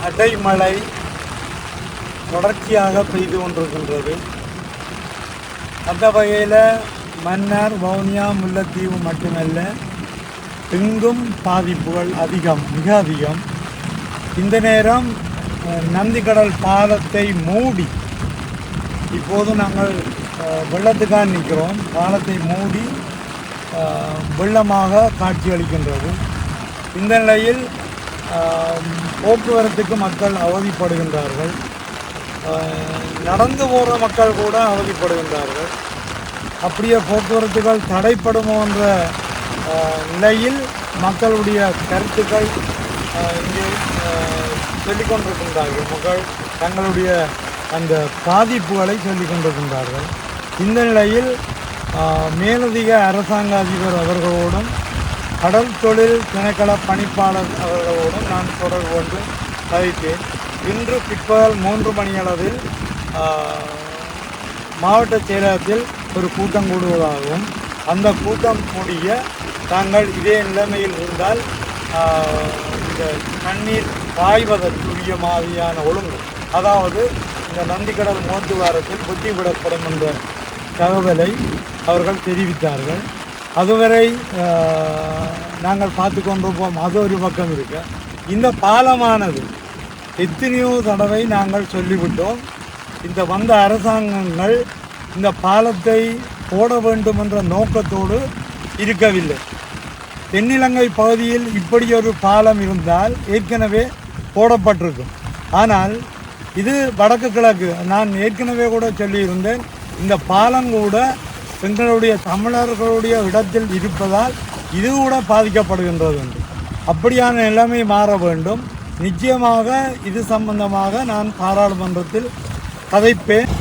அடைமழை தொடர்ச்சியாக பெய்து கொண்டிருக்கின்றது. அந்த வகையில் மன்னார், வவுனியா, முல்லைத்தீவு மட்டுமல்ல, எங்கும் பாதிப்புகள் அதிகம், மிக அதிகம். இந்த நேரம் நந்திக்கடல் பாலத்தை மூடி இப்போது நாங்கள் வெள்ளத்துக்காக நிற்கிறோம். பாலத்தை மூடி வெள்ளமாக காட்சியளிக்கின்றது. இந்த நிலையில் போக்குவரத்துக்கு மக்கள் அவதிப்படுகின்றார்கள். நடந்து போகிற மக்கள் கூட அவதிப்படுகின்றார்கள். அப்படியே போக்குவரத்துகள் தடைப்படுமோ என்ற நிலையில் மக்களுடைய கருத்துக்கள் இங்கே சொல்லிக் கொண்டிருக்கின்றார்கள். மக்கள் தங்களுடைய அந்த பாதிப்புகளை சொல்லிக் கொண்டிருக்கின்றார்கள். இந்த நிலையில் மேலதிக அரசாங்க அதிபர் அவர்களோடும் கடல் தொழில் திணைக்கள பணிப்பாளர் அவர்களோடும் நான் தொடர்பு கொண்டு கதைத்தேன். இன்று பிற்பகல் 3 மணியளவில் மாவட்ட செயலகத்தில் ஒரு கூட்டம் கூடுவதாகவும், அந்த கூட்டம் கூடிய தாங்கள் இதே நிலைமையில் இருந்தால் இந்த தண்ணீர் பாய்வதற்குரிய மாதிரியான ஒழுங்கு, அதாவது இந்த நந்திக்கடல் மோத்துவாரத்தில் புத்திவிடப்படும் என்ற தகவலை அவர்கள் தெரிவித்தார்கள். அதுவரை நாங்கள் பார்த்து கொண்டிருப்போம். அது ஒரு பக்கம் இருக்க, இந்த பாலமானது எத்தனையோ தடவை நாங்கள் சொல்லிவிட்டோம். இந்த வந்த அரசாங்கங்கள் இந்த பாலத்தை போட வேண்டும் என்ற நோக்கத்தோடு இருக்கவில்லை. தென்னிலங்கை பகுதியில் இப்படி ஒரு பாலம் இருந்தால் ஏற்கனவே போடப்பட்டிருக்கும். ஆனால் இது வடக்கு கிழக்கு. நான் ஏற்கனவே கூட சொல்லியிருந்தேன், இந்த பாலம் கூட எங்களுடைய தமிழர்களுடைய இடத்தில் இருப்பதால் இது கூட பாதிக்கப்படுகின்றது என்று. அப்படியான நிலைமை மாற வேண்டும். நிச்சயமாக இது சம்பந்தமாக நான் பாராளுமன்றத்தில் கதைப்பேன்.